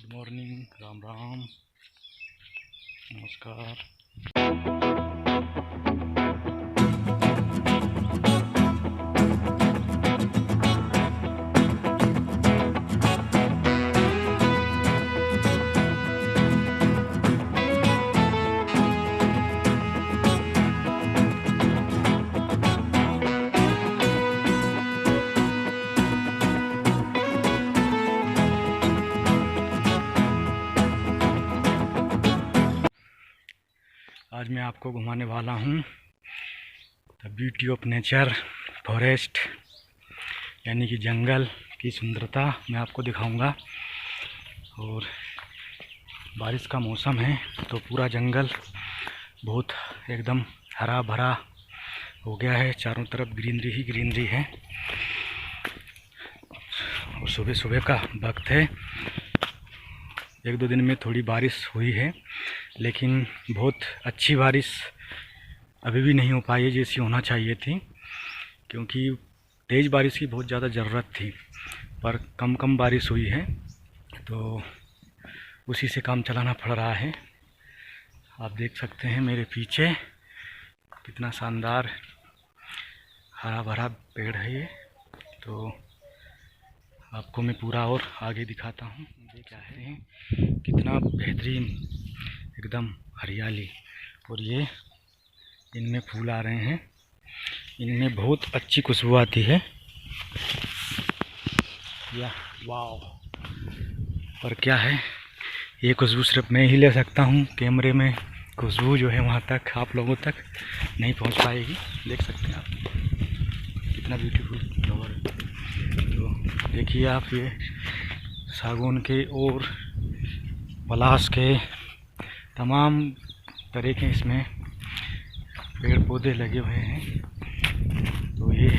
Good morning, Ram Ram, नमस्कार। आज मैं आपको घुमाने वाला हूँ the beauty of nature forest, यानी कि जंगल की सुंदरता मैं आपको दिखाऊंगा। और बारिश का मौसम है तो पूरा जंगल बहुत एकदम हरा भरा हो गया है, चारों तरफ ग्रीनरी ही ग्रीनरी है। और सुबह सुबह का वक्त है, एक दो दिन में थोड़ी बारिश हुई है, लेकिन बहुत अच्छी बारिश अभी भी नहीं हो पाई है जैसी होना चाहिए थी, क्योंकि तेज़ बारिश की बहुत ज़्यादा ज़रूरत थी, पर कम बारिश हुई है तो उसी से काम चलाना पड़ रहा है। आप देख सकते हैं मेरे पीछे कितना शानदार हरा भरा पेड़ है ये। तो आपको मैं पूरा और आगे दिखाता हूँ। देख सकते हैं कितना बेहतरीन एकदम हरियाली, और ये इनमें फूल आ रहे हैं, इनमें बहुत अच्छी खुशबू आती है या वाव। पर क्या है, ये खुशबू सिर्फ मैं ही ले सकता हूँ, कैमरे में खुशबू जो है वहाँ तक आप लोगों तक नहीं पहुँच पाएगी। देख सकते हैं आप कितना ब्यूटीफुल फ्लावर है। तो देखिए आप, ये सागौन के और पलाश के तमाम तरह के इसमें पेड़ पौधे लगे हुए हैं। तो ये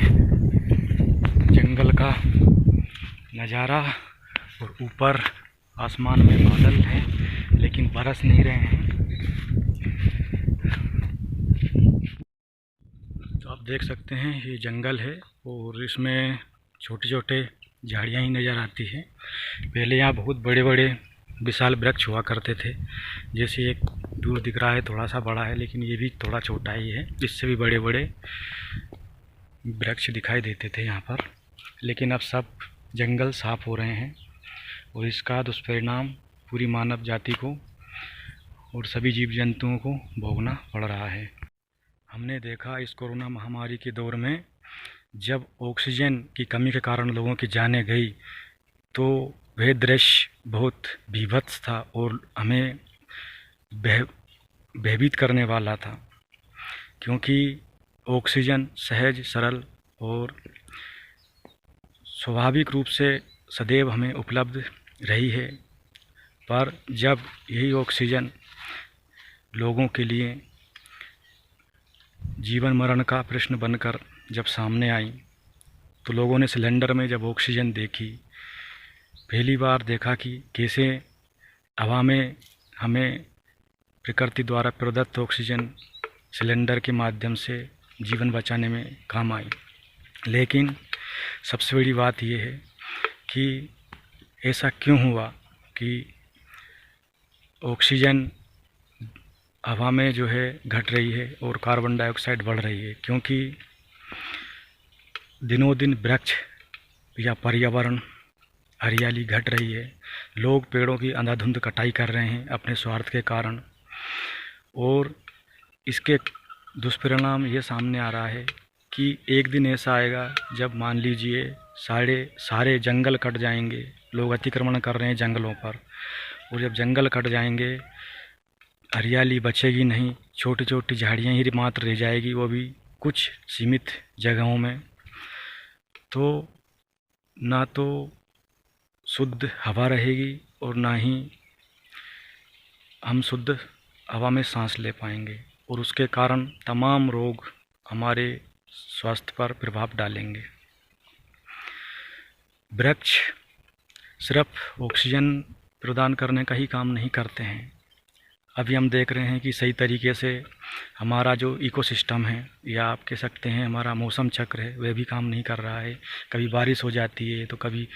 जंगल का नज़ारा, और ऊपर आसमान में बादल हैं लेकिन बरस नहीं रहे हैं। तो आप देख सकते हैं ये जंगल है और इसमें छोटे छोटे झाड़ियाँ ही नज़र आती हैं। पहले यहाँ बहुत बड़े बड़े विशाल वृक्ष हुआ करते थे, जैसे एक दूर दिख रहा है थोड़ा सा बड़ा है, लेकिन ये भी थोड़ा छोटा ही है, इससे भी बड़े बड़े वृक्ष दिखाई देते थे यहाँ पर। लेकिन अब सब जंगल साफ हो रहे हैं और इसका दुष्परिणाम पूरी मानव जाति को और सभी जीव जंतुओं को भोगना पड़ रहा है। हमने देखा इस कोरोना महामारी के दौर में जब ऑक्सीजन की कमी के कारण लोगों की जानें गई, तो वह दृश्य बहुत बीभत्स था और हमें भयभीत करने वाला था, क्योंकि ऑक्सीजन सहज सरल और स्वाभाविक रूप से सदैव हमें उपलब्ध रही है। पर जब यही ऑक्सीजन लोगों के लिए जीवन मरण का प्रश्न बनकर जब सामने आई, तो लोगों ने सिलेंडर में जब ऑक्सीजन देखी, पहली बार देखा कि कैसे हवा में हमें प्रकृति द्वारा प्रदत्त ऑक्सीजन सिलेंडर के माध्यम से जीवन बचाने में काम आई। लेकिन सबसे बड़ी बात यह है कि ऐसा क्यों हुआ कि ऑक्सीजन हवा में जो है घट रही है और कार्बन डाइऑक्साइड बढ़ रही है। क्योंकि दिनों दिन वृक्ष या पर्यावरण हरियाली घट रही है, लोग पेड़ों की अंधाधुंध कटाई कर रहे हैं अपने स्वार्थ के कारण, और इसके दुष्परिणाम ये सामने आ रहा है कि एक दिन ऐसा आएगा जब मान लीजिए सारे जंगल कट जाएंगे, लोग अतिक्रमण कर रहे हैं जंगलों पर, और जब जंगल कट जाएंगे हरियाली बचेगी नहीं, छोटी छोटी झाड़ियाँ ही मात्र रह जाएगी, वो भी कुछ सीमित जगहों में। तो ना तो शुद्ध हवा रहेगी और ना ही हम शुद्ध हवा में सांस ले पाएंगे, और उसके कारण तमाम रोग हमारे स्वास्थ्य पर प्रभाव डालेंगे। वृक्ष सिर्फ ऑक्सीजन प्रदान करने का ही काम नहीं करते हैं। अभी हम देख रहे हैं कि सही तरीके से हमारा जो इकोसिस्टम है, या आप कह सकते हैं हमारा मौसम चक्र है, वह भी काम नहीं कर रहा है। कभी बारिश हो जाती है तो कभी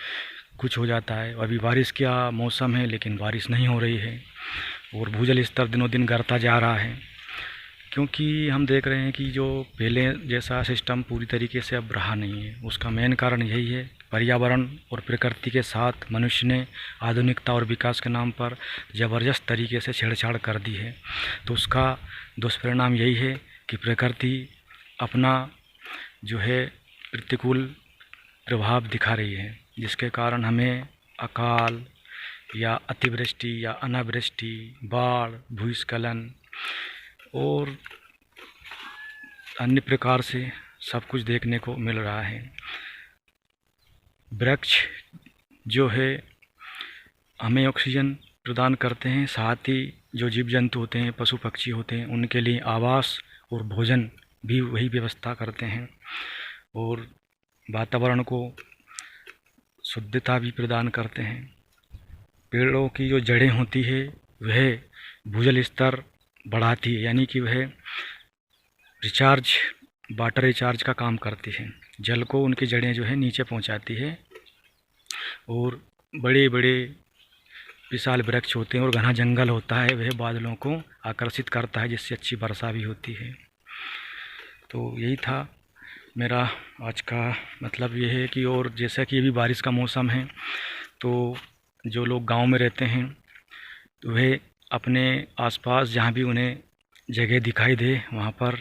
कुछ हो जाता है। अभी बारिश का मौसम है लेकिन बारिश नहीं हो रही है और भूजल स्तर दिनों दिन गिरता जा रहा है, क्योंकि हम देख रहे हैं कि जो पहले जैसा सिस्टम पूरी तरीके से अब रहा नहीं है। उसका मेन कारण यही है, पर्यावरण और प्रकृति के साथ मनुष्य ने आधुनिकता और विकास के नाम पर ज़बरदस्त तरीके से छेड़छाड़ कर दी है। तो उसका दुष्परिणाम यही है कि प्रकृति अपना जो है प्रतिकूल प्रभाव दिखा रही है, जिसके कारण हमें अकाल या अतिवृष्टि या अनावृष्टि, बाढ़, भूस्खलन और अन्य प्रकार से सब कुछ देखने को मिल रहा है। वृक्ष जो है हमें ऑक्सीजन प्रदान करते हैं, साथ ही जो जीव जंतु होते हैं, पशु पक्षी होते हैं, उनके लिए आवास और भोजन भी वही व्यवस्था करते हैं और वातावरण को शुद्धता भी प्रदान करते हैं। पेड़ों की जो जड़ें होती है वह भूजल स्तर बढ़ाती है, यानी कि वह वाटर रिचार्ज का काम करती है। जल को उनकी जड़ें जो है नीचे पहुंचाती है और बड़े बड़े विशाल वृक्ष होते हैं और घना जंगल होता है, वह बादलों को आकर्षित करता है, जिससे अच्छी वर्षा भी होती है। तो यही था मेरा आज का मतलब ये है कि, और जैसा कि अभी बारिश का मौसम है तो जो लोग गांव में रहते हैं वह अपने आसपास जहाँ भी उन्हें जगह दिखाई दे वहाँ पर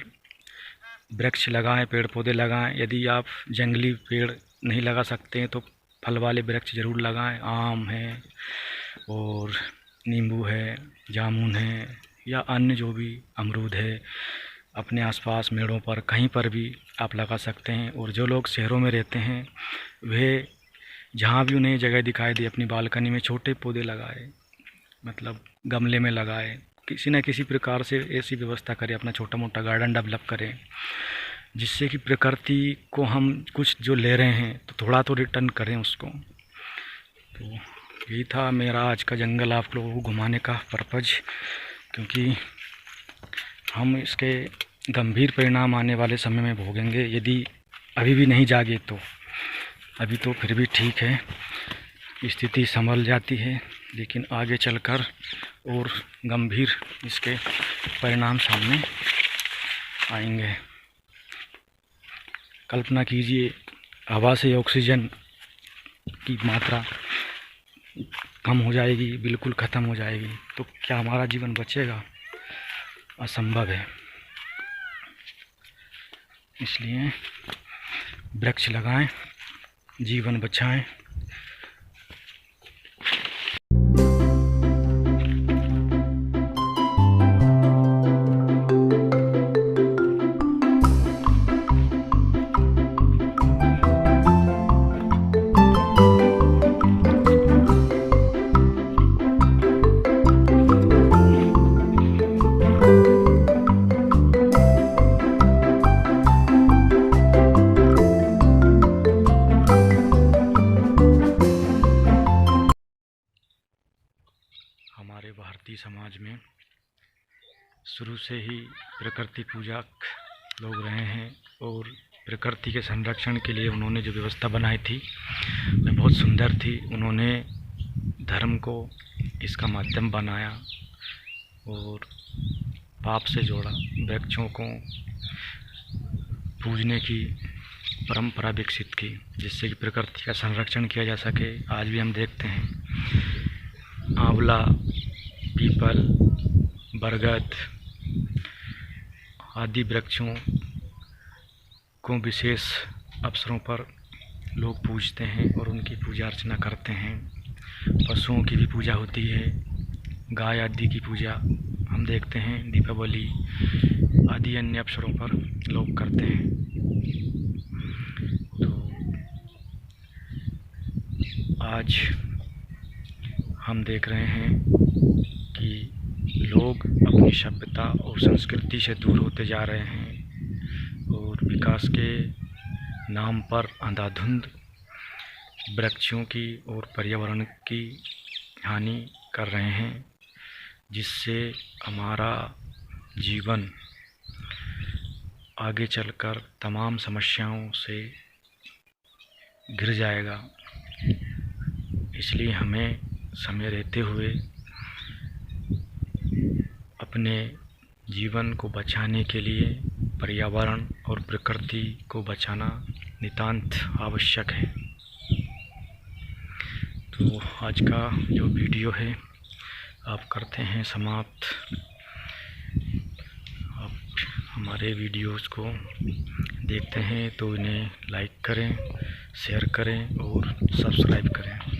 वृक्ष लगाएं, पेड़ पौधे लगाएं। यदि आप जंगली पेड़ नहीं लगा सकते हैं तो फल वाले वृक्ष ज़रूर लगाएं। आम है और नींबू है, जामुन है या अन्य जो भी अमरूद है, अपने आसपास मेड़ों पर कहीं पर भी आप लगा सकते हैं। और जो लोग शहरों में रहते हैं वे जहाँ भी उन्हें जगह दिखाई दे अपनी बालकनी में छोटे पौधे लगाए, मतलब गमले में लगाए, किसी न किसी प्रकार से ऐसी व्यवस्था करें, अपना छोटा मोटा गार्डन डेवलप करें, जिससे कि प्रकृति को हम कुछ जो ले रहे हैं तो थोड़ा तो रिटर्न करें उसको। तो यही था मेरा आज का जंगल आप लोगों को घुमाने का पर्पज़, क्योंकि हम इसके गंभीर परिणाम आने वाले समय में भोगेंगे यदि अभी भी नहीं जागे तो। अभी तो फिर भी ठीक है, स्थिति संभल जाती है, लेकिन आगे चलकर और गंभीर इसके परिणाम सामने आएंगे। कल्पना कीजिए हवा से ऑक्सीजन की मात्रा कम हो जाएगी, बिल्कुल ख़त्म हो जाएगी, तो क्या हमारा जीवन बचेगा? असंभव है। इसलिए वृक्ष लगाएं, जीवन बचाएं। हमारे भारतीय समाज में शुरू से ही प्रकृति पूजक लोग रहे हैं और प्रकृति के संरक्षण के लिए उन्होंने जो व्यवस्था बनाई थी वह बहुत सुंदर थी। उन्होंने धर्म को इसका माध्यम बनाया और पाप से जोड़ा, वृक्षों को पूजने की परंपरा विकसित की, जिससे कि प्रकृति का संरक्षण किया जा सके। आज भी हम देखते हैं आंवला, पीपल, बरगद आदि वृक्षों को विशेष अवसरों पर लोग पूजते हैं और उनकी पूजा अर्चना करते हैं। पशुओं की भी पूजा होती है, गाय आदि की पूजा हम देखते हैं दीपावली आदि अन्य अवसरों पर लोग करते हैं। तो आज हम देख रहे हैं कि लोग अपनी सभ्यता और संस्कृति से दूर होते जा रहे हैं और विकास के नाम पर अंधाधुंध वृक्षों की और पर्यावरण की हानि कर रहे हैं, जिससे हमारा जीवन आगे चलकर तमाम समस्याओं से घिर जाएगा। इसलिए हमें समय रहते हुए अपने जीवन को बचाने के लिए पर्यावरण और प्रकृति को बचाना नितांत आवश्यक है। तो आज का जो वीडियो है आप करते हैं समाप्त। आप हमारे वीडियोस को देखते हैं तो इन्हें लाइक करें, शेयर करें और सब्सक्राइब करें।